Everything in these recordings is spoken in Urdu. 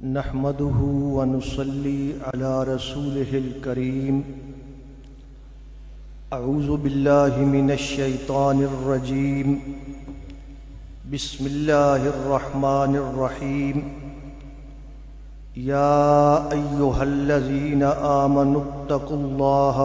نحمده ونصلي على رسوله الكريم. اعوذ بالله من الشيطان الرجيم. بسم الله الرحمن الرحيم. يا أيها الذين آمنوا اتقوا الله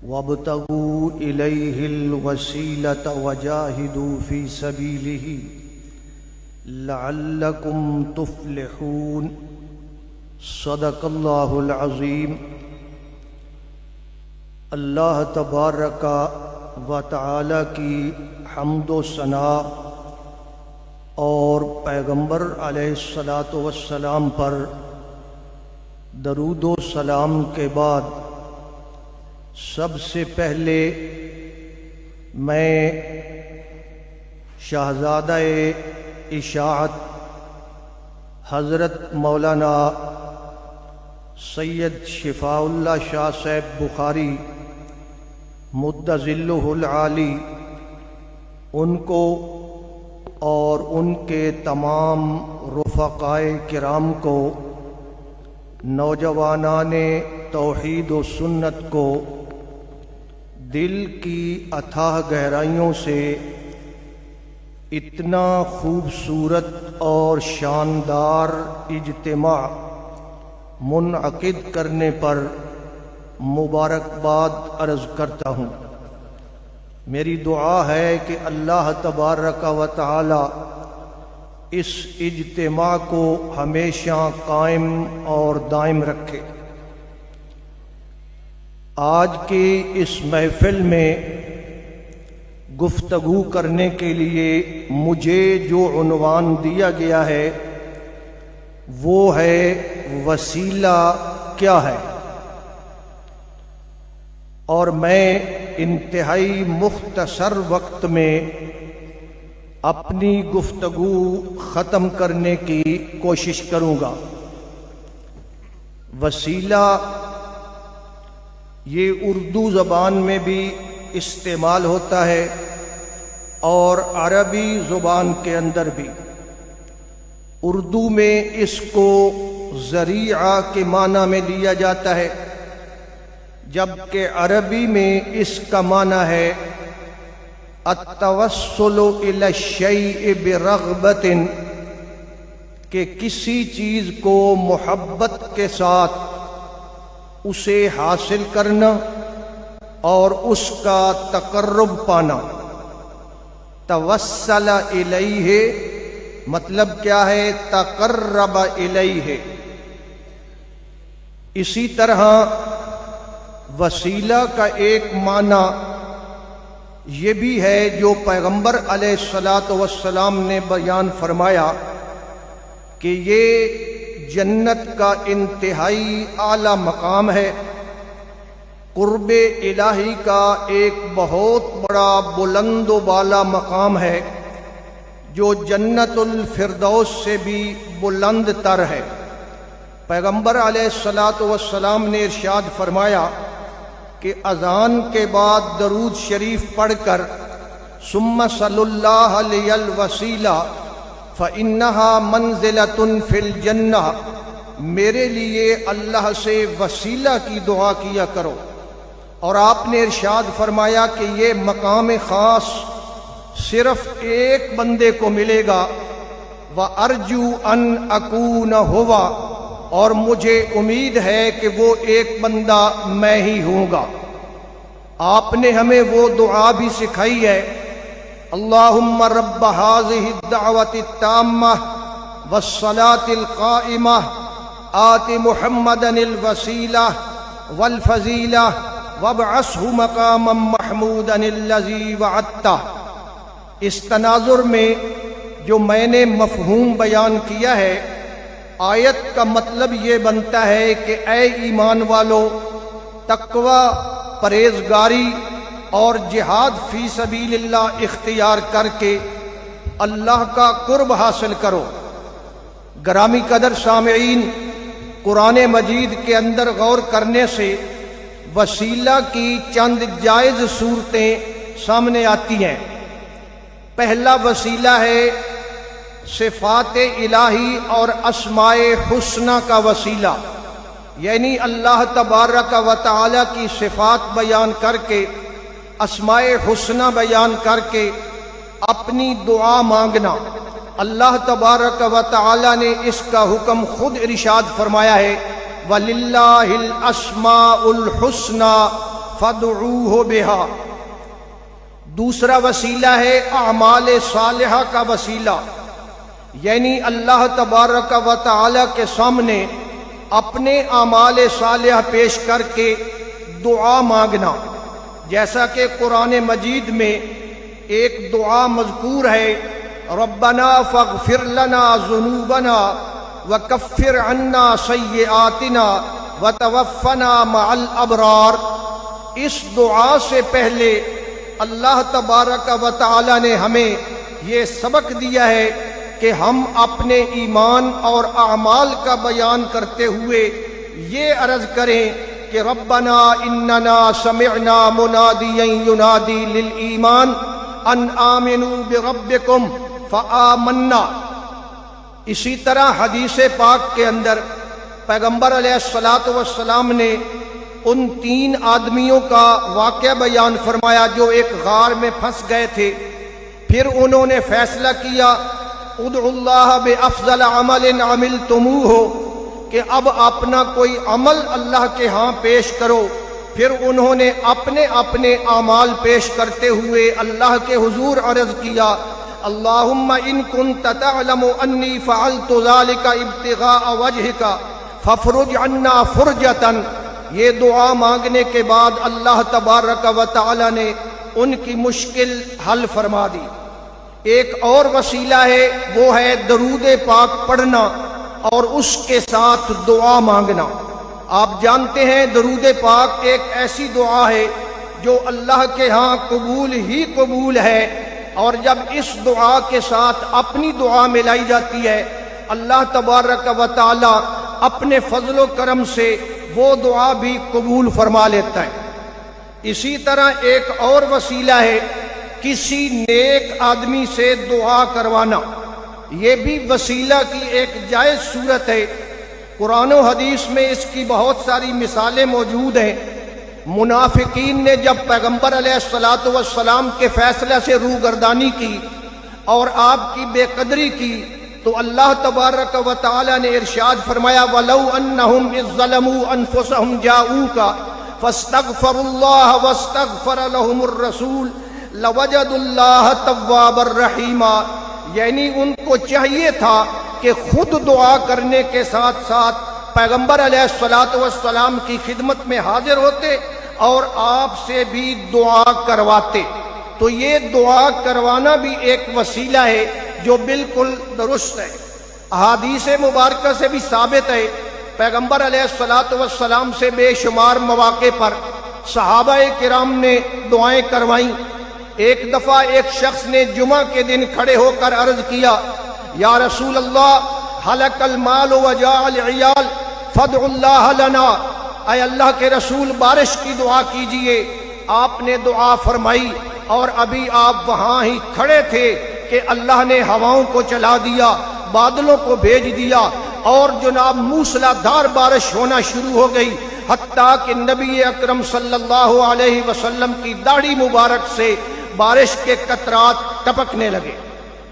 وابتغوا إليه الوسيلة وجاهدوا في سبيله لعلكم تفلحون. صدق الله العظيم. اللہ تبارک و تعالی کی حمد و ثنا اور پیغمبر علیہ الصلاۃ والسلام پر درود و سلام کے بعد سب سے پہلے میں شہزادہ اشاعت حضرت مولانا سید شفاء اللہ شاہ صاحب بخاری مد ظلہ العالی ان کو اور ان کے تمام رفقائے کرام کو، نوجوانان توحید و سنت کو دل کی اتھاہ گہرائیوں سے اتنا خوبصورت اور شاندار اجتماع منعقد کرنے پر مبارکباد عرض کرتا ہوں۔ میری دعا ہے کہ اللہ تبارک و تعالی اس اجتماع کو ہمیشہ قائم اور دائم رکھے۔ آج کی اس محفل میں گفتگو کرنے کے لیے مجھے جو عنوان دیا گیا ہے وہ ہے وسیلہ کیا ہے، اور میں انتہائی مختصر وقت میں اپنی گفتگو ختم کرنے کی کوشش کروں گا۔ وسیلہ یہ اردو زبان میں بھی استعمال ہوتا ہے اور عربی زبان کے اندر بھی۔ اردو میں اس کو ذریعہ کے معنی میں لیا جاتا ہے، جبکہ عربی میں اس کا معنی ہے التوسل الی الشیء برغبۃ، کہ کسی چیز کو محبت کے ساتھ اسے حاصل کرنا اور اس کا تقرب پانا۔ توسل الیہ مطلب کیا ہے؟ تقرب الیہ۔ اسی طرح وسیلہ کا ایک معنی یہ بھی ہے جو پیغمبر علیہ الصلاۃ والسلام نے بیان فرمایا کہ یہ جنت کا انتہائی اعلیٰ مقام ہے، قرب الہی کا ایک بہت بڑا بلند و بالا مقام ہے جو جنت الفردوس سے بھی بلند تر ہے۔ پیغمبر علیہ الصلاۃ والسلام نے ارشاد فرمایا کہ اذان کے بعد درود شریف پڑھ کر ثم صلی اللہ علیہ الوسیلہ فإنها منزلۃ فی الجنہ، میرے لیے اللہ سے وسیلہ کی دعا کیا کرو۔ اور آپ نے ارشاد فرمایا کہ یہ مقام خاص صرف ایک بندے کو ملے گا، وَأَرْجُو أَنْ أَكُونَ هُوَ، اور مجھے امید ہے کہ وہ ایک بندہ میں ہی ہوں گا۔ آپ نے ہمیں وہ دعا بھی سکھائی ہے، اللہم رب هذه الدعوة التامة والصلاة القائمة آت محمدا الوسیلة والفضیلہ وابعثہ مقاما محمودا الذی وعدتہ۔ اس تناظر میں جو میں نے مفہوم بیان کیا ہے، آیت کا مطلب یہ بنتا ہے کہ اے ایمان والو، تقوی، پرہیزگاری اور جہاد فی سبیل اللہ اختیار کر کے اللہ کا قرب حاصل کرو۔ گرامی قدر سامعین، قرآن مجید کے اندر غور کرنے سے وسیلہ کی چند جائز صورتیں سامنے آتی ہیں۔ پہلا وسیلہ ہے صفات الہی اور اسماء حسنہ کا وسیلہ، یعنی اللہ تبارک و تعالی کی صفات بیان کر کے، اسماء حسنہ بیان کر کے اپنی دعا مانگنا۔ اللہ تبارک و تعالی نے اس کا حکم خود ارشاد فرمایا ہے، وَلِلَّهِ الْأَسْمَاءُ الْحُسْنَى فَادْعُوهُ بِهَا۔ دوسرا وسیلہ ہے اعمال صالحہ کا وسیلہ، یعنی اللہ تبارک و تعالی کے سامنے اپنے اعمال صالحہ پیش کر کے دعا مانگنا، جیسا کہ قرآن مجید میں ایک دعا مذکور ہے، ربنا فاغفر لنا ذنوبنا وکفر عنا سیئاتنا وتوفنا مع الابرار۔ اس دعا سے پہلے اللہ تبارک و تعالی نے ہمیں یہ سبق دیا ہے کہ ہم اپنے ایمان اور اعمال کا بیان کرتے ہوئے یہ عرض کریں کہ ربنا اننا سمعنا منادیا ینادی للایمان ان آمنوا بربکم فآمنا۔ اسی طرح حدیث پاک کے اندر پیغمبر علیہ الصلوۃ والسلام نے ان 3 آدمیوں کا واقعہ بیان فرمایا جو ایک غار میں پھنس گئے تھے، پھر انہوں نے فیصلہ کیا ادعوا اللہ بافضل عمل عملتموہ، کہ اب اپنا کوئی عمل اللہ کے ہاں پیش کرو۔ پھر انہوں نے اپنے اپنے اعمال پیش کرتے ہوئے اللہ کے حضور عرض کیا، اللہم ان کنت تعلم انی فعلت ذلک ابتغاء وجہک فافرج عنا فرجتا۔ یہ دعا مانگنے کے بعد اللہ تبارک و تعالی نے ان کی مشکل حل فرما دی۔ ایک اور وسیلہ ہے، وہ ہے درود پاک پڑھنا اور اس کے ساتھ دعا مانگنا۔ آپ جانتے ہیں درود پاک ایک ایسی دعا ہے جو اللہ کے ہاں قبول ہی قبول ہے، اور جب اس دعا کے ساتھ اپنی دعا ملائی جاتی ہے، اللہ تبارک و تعالی اپنے فضل و کرم سے وہ دعا بھی قبول فرما لیتا ہے۔ اسی طرح ایک اور وسیلہ ہے کسی نیک آدمی سے دعا کروانا، یہ بھی وسیلہ کی ایک جائز صورت ہے۔ قرآن و حدیث میں اس کی بہت ساری مثالیں موجود ہیں۔ منافقین نے جب پیغمبر علیہ الصلوۃ والسلام کے فیصلے سے روگردانی کی اور آپ کی بے قدری کی، تو اللہ تبارک و تعالی نے ارشاد فرمایا وَلَوْ أَنَّهُمْ إِذ ظَّلَمُوا أَنفُسَهُمْ جَاءُوكَ فَاسْتَغْفَرُوا اللَّهَ وَاسْتَغْفَرَ لَهُمُ الرَّسُولُ لَوَجَدُوا اللَّهَ تَوَّابًا رَحِيمًا۔ یعنی ان کو چاہیے تھا کہ خود دعا کرنے کے ساتھ ساتھ پیغمبر علیہ الصلوۃ والسلام کی خدمت میں حاضر ہوتے اور آپ سے بھی دعا کرواتے۔ تو یہ دعا کروانا بھی ایک وسیلہ ہے جو بالکل درست ہے۔ احادیث مبارکہ سے بھی ثابت ہے، پیغمبر علیہ الصلوۃ والسلام سے بے شمار مواقع پر صحابہ کرام نے دعائیں کروائیں۔ ایک دفعہ ایک شخص نے جمعہ کے دن کھڑے ہو کر عرض کیا، یا رسول اللہ ہلک المال وجاء العیال فادعوا اللہ لنا۔ اے اللہ کے رسول بارش کی دعا کیجئے۔ آپ نے دعا فرمائی اور ابھی آپ وہاں ہی کھڑے تھے کہ اللہ نے ہواؤں کو چلا دیا، بادلوں کو بھیج دیا اور جناب موسلا دھار بارش ہونا شروع ہو گئی، حتیٰ کہ نبی اکرم صلی اللہ علیہ وسلم کی داڑھی مبارک سے بارش کے قطرات ٹپکنے لگے۔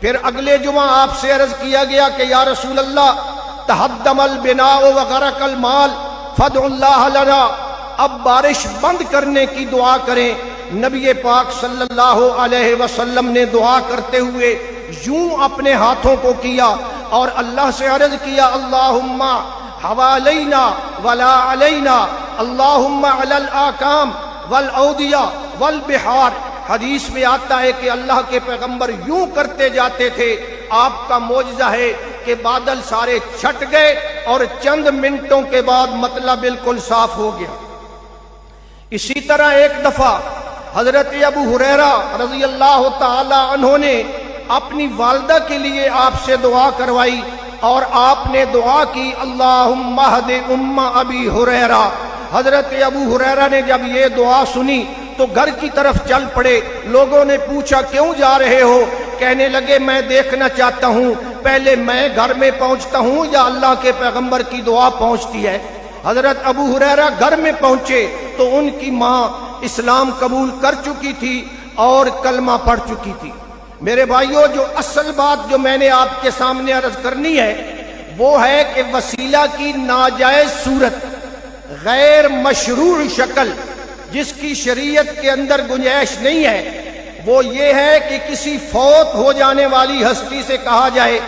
پھر اگلے جمعہ آپ سے عرض کیا گیا کہ یا رسول اللہ تہدم البناء وغرق المال فادعوا اللہ لنا۔ اب بارش بند کرنے کی دعا کریں۔ نبی پاک صلی اللہ علیہ وسلم نے دعا کرتے ہوئے یوں اپنے ہاتھوں کو کیا اور اللہ سے عرض کیا، اللہم حوالینا ولا علینا، اللہم علی الاکام والاودیہ والبحار۔ حدیث میں آتا ہے کہ اللہ کے پیغمبر یوں کرتے جاتے تھے، آپ کا معجزہ ہے کہ بادل سارے چھٹ گئے اور چند منٹوں کے بعد مطلب بالکل صاف ہو گیا۔ اسی طرح ایک دفعہ حضرت ابو ہریرہ رضی اللہ تعالی عنہ نے اپنی والدہ کے لیے آپ سے دعا کروائی اور آپ نے دعا کی، اللہم اہد ام ابی ہریرہ۔ حضرت ابو ہریرہ نے جب یہ دعا سنی تو گھر کی طرف چل پڑے۔ لوگوں نے پوچھا کیوں جا رہے ہو؟ کہنے لگے میں دیکھنا چاہتا ہوں پہلے میں گھر میں پہنچتا ہوں یا اللہ کے پیغمبر کی دعا پہنچتی ہے؟ حضرت ابو ہریرہ گھر میں پہنچے تو ان کی ماں اسلام قبول کر چکی تھی اور کلمہ پڑھ چکی تھی۔ میرے بھائیوں، جو اصل بات جو میں نے آپ کے سامنے عرض کرنی ہے وہ ہے کہ وسیلہ کی ناجائز صورت، غیر مشروع شکل جس کی شریعت کے اندر گنجائش نہیں ہے، وہ یہ ہے کہ کسی فوت ہو جانے والی ہستی سے کہا جائے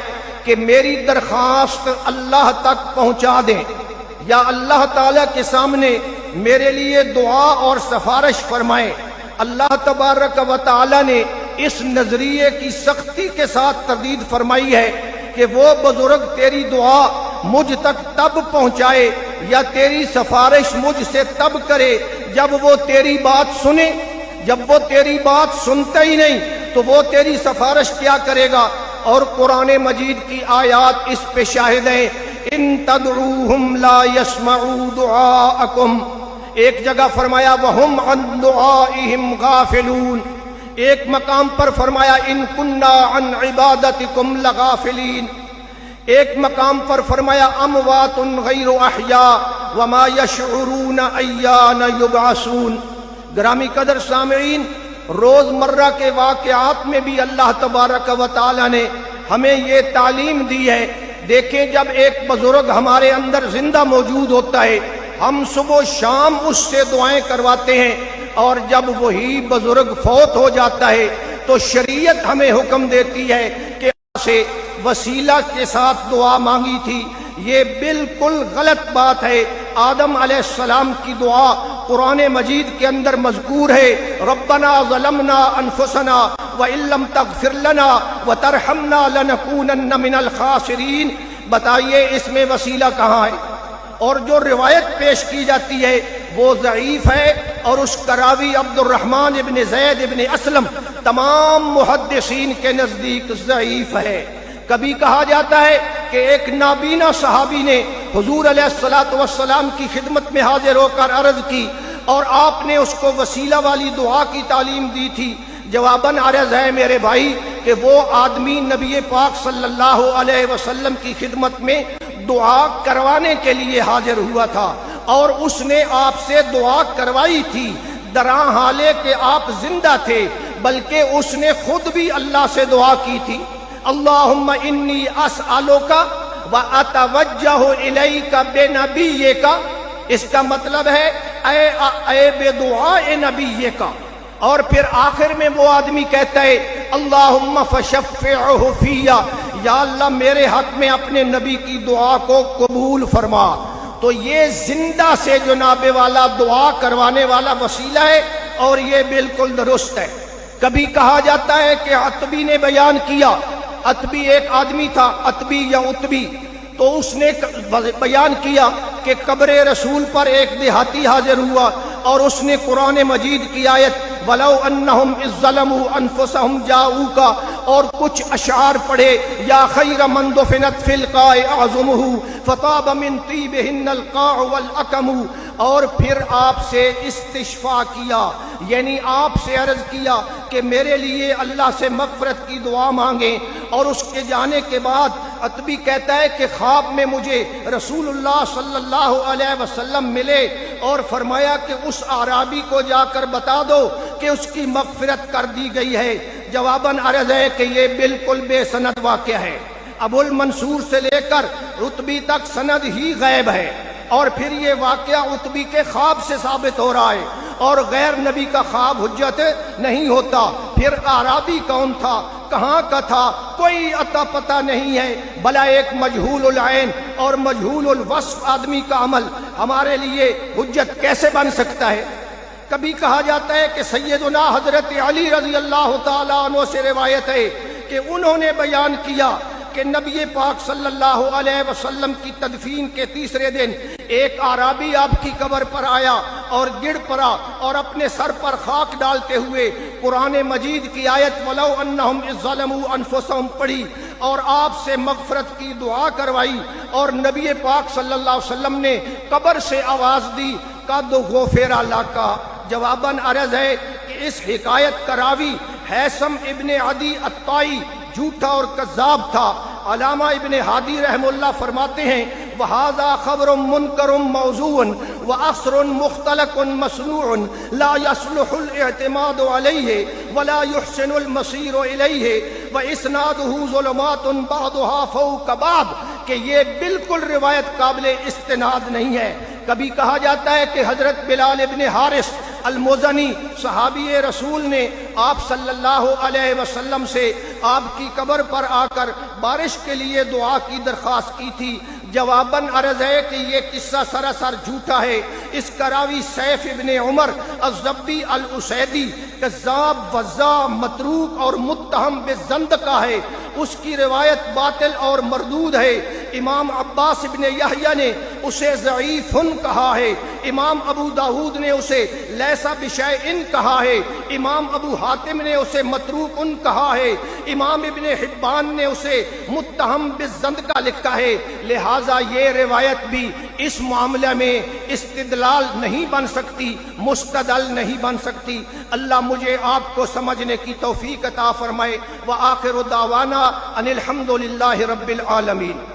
کہ میری درخواست اللہ تک پہنچا دیں، یا اللہ تعالیٰ کے سامنے میرے لیے دعا اور سفارش فرمائیں۔ اللہ تبارک و تعالیٰ نے اس نظریے کی سختی کے ساتھ تردید فرمائی ہے کہ وہ بزرگ تیری دعا مجھ تک تب پہنچائے یا تیری سفارش مجھ سے تب کرے جب وہ تیری بات سنے۔ جب وہ تیری بات سنتا ہی نہیں تو وہ تیری سفارش کیا کرے گا؟ اور قرآن مجید کی آیات اس پہ شاہد ہیں، ان تدعوہم لا یسمعوا دعاءکم، ایک جگہ فرمایا وہم عن دعائہم غافلون، ایک مقام پر فرمایا ان کننا عن عبادتکم لغافلین، ایک مقام پر فرمایا اموات غیر احیاء وما یشعرون ایان یبعثون۔ گرامی قدر سامعین، روز مرہ کے واقعات میں بھی اللہ تبارک و تعالی نے ہمیں یہ تعلیم دی ہے۔ دیکھیں، جب ایک بزرگ ہمارے اندر زندہ موجود ہوتا ہے ہم صبح و شام اس سے دعائیں کرواتے ہیں، اور جب وہی بزرگ فوت ہو جاتا ہے تو شریعت ہمیں حکم دیتی ہے کہ سے وسیلہ کے ساتھ دعا مانگی تھی۔ یہ بالکل غلط بات ہے۔ آدم علیہ السلام کی دعا قرآن مجید کے اندر مذکور ہے، ربنا ظلمنا انفسنا وان لم تغفر لنا وترحمنا لنکونن من الخاسرین۔ بتائیے اس میں وسیلہ کہاں ہے؟ اور جو روایت پیش کی جاتی ہے وہ ضعیف ہے، اور اس کا راوی عبد الرحمن ابن زید ابن اسلم تمام محدثین کے نزدیک ضعیف ہے۔ کبھی کہا جاتا ہے کہ ایک نابینا صحابی نے حضور علیہ السلام کی خدمت میں حاضر ہو کر عرض کی اور آپ نے اس کو وسیلہ والی دعا کی تعلیم دی تھی۔ جواباً عرض ہے میرے بھائی کہ وہ آدمی نبی پاک صلی اللہ علیہ وسلم کی خدمت میں دعا کروانے کے لیے حاضر ہوا تھا، اور اس نے آپ سے دعا کروائی تھی، دراں حالے کہ آپ زندہ تھے، بلکہ اس نے خود بھی اللہ سے دعا کی تھی، اللہم انی اسألک واتوجہ الیک بنبیک۔ اس کا مطلب ہے اے بے دعائے نبی کا۔ اور پھر آخر میں وہ آدمی کہتا ہے اللہم فشفعہ فیہ، یا اللہ میرے حق میں اپنے نبی کی دعا کو قبول فرما۔ تو یہ زندہ سے جناب والا دعا کروانے والا وسیلہ ہے، اور یہ بالکل درست ہے۔ کبھی کہا جاتا ہے کہ عتبی نے بیان کیا، عتبی ایک آدمی تھا، عتبی یا عتبی، تو اس نے بیان کیا کہ قبر رسول پر ایک دیہاتی حاضر ہوا اور اس نے قرآن مجید کی آیت وَلَوْ أَنَّهُمْ إِذْ ظَّلَمُوا أَنفُسَهُمْ جَاءُوكَ اور کچھ اشعار پڑھے، یا خیر من دفنت فی القاع اعظمہ فطاب من طیبہن القاع والأکم، اور پھر آپ سے استشفاء کیا، یعنی آپ سے عرض کیا کہ میرے لیے اللہ سے مغفرت کی دعا مانگیں۔ اور اس کے جانے کے بعد عتبی کہتا ہے کہ خواب میں مجھے رسول اللہ صلی اللہ علیہ وسلم ملے اور فرمایا کہ اس اعرابی کو جا کر بتا دو کہ اس کی مغفرت کر دی گئی ہے۔ جواباً عرض ہے کہ یہ بالکل بے سند واقعہ ہے۔ ابو المنصور سے لے کر عتبی تک سند ہی غیب ہے، اور پھر یہ واقعہ عتبی کے خواب سے ثابت ہو رہا ہے، اور غیر نبی کا خواب حجت نہیں ہوتا۔ پھر اعرابی کون تھا، کہاں کا تھا، کوئی عطا پتہ نہیں ہے، بلا ایک مجہول العین اور مجہول الوصف آدمی کا عمل ہمارے لیے حجت کیسے بن سکتا ہے؟ کبھی کہا جاتا ہے کہ سیدنا حضرت علی رضی اللہ تعالیٰ عنہ سے روایت ہے کہ انہوں نے بیان کیا کہ نبی پاک صلی اللہ علیہ وسلم کی تدفین کے تیسرے دن ایک اعرابی آپ کی قبر پر آیا اور گر پڑا اور اپنے سر پر خاک ڈالتے ہوئے قرآن مجید کی آیت وَلَوْ أَنَّهُمْ إِذْ ظَّلَمُوا أَنفُسَهُمْ پڑھی اور آپ سے مغفرت کی دعا کروائی، اور نبی پاک صلی اللہ علیہ وسلم نے قبر سے آواز دی قَدْ غُفِرَ لَكَ۔ جواباً عرض ہے کہ اس حکایت کا راوی حیثم ابن عدی الطائی جھوٹا اور کذاب تھا۔ علامہ ابن ہادی رحم اللہ فرماتے ہیں وَهَذَا خَبْرٌ مُنْكَرٌ مَوْضُوعٌ وَأَثْرٌ مُخْتَلَقٌ مَصْنُوعٌ لَا يَصْلُحُ الْاعْتِمَادُ عَلَيْهِ وَلَا يُحْسِنُ الْمَصِيرُ إِلَيْهِ وَإِسْنَادُهُ ظُلُمَاتٌ بَعْضُهَا فَوْقَ بَعْضٍ کہ یہ بالکل روایت قابل استناد نہیں ہے۔ کبھی کہا جاتا ہے کہ حضرت بلال ابن حارث المزنی صحابی رسول نے آپ صلی اللہ علیہ وسلم سے آپ کی قبر پر آ کر بارش کے لیے دعا کی درخواست کی تھی۔ جواباً عرض ہے کہ یہ قصہ سراسر جھوٹا ہے۔ اس کا راوی سیف ابن عمر الضبی الاسیدی کذاب وضاع متروک اور متہم بالزندقہ ہے، اس کی روایت باطل اور مردود ہے۔ امام عباس ابن یحییٰ نے اسے ضعیفن کہا ہے، امام ابو داود نے اسے لیسا بشیئن کہا ہے، امام ابو حاتم نے اسے متروکن کہا ہے، امام ابن حبان نے اسے متہم بالزندقہ لکھا ہے۔ لہٰذا یہ روایت بھی اس معاملے میں استدلال نہیں بن سکتی، مستدل نہیں بن سکتی۔ اللہ مجھے آپ کو سمجھنے کی توفیق عطا فرمائے۔ وآخر دعوانا ان الحمد للہ رب العالمین۔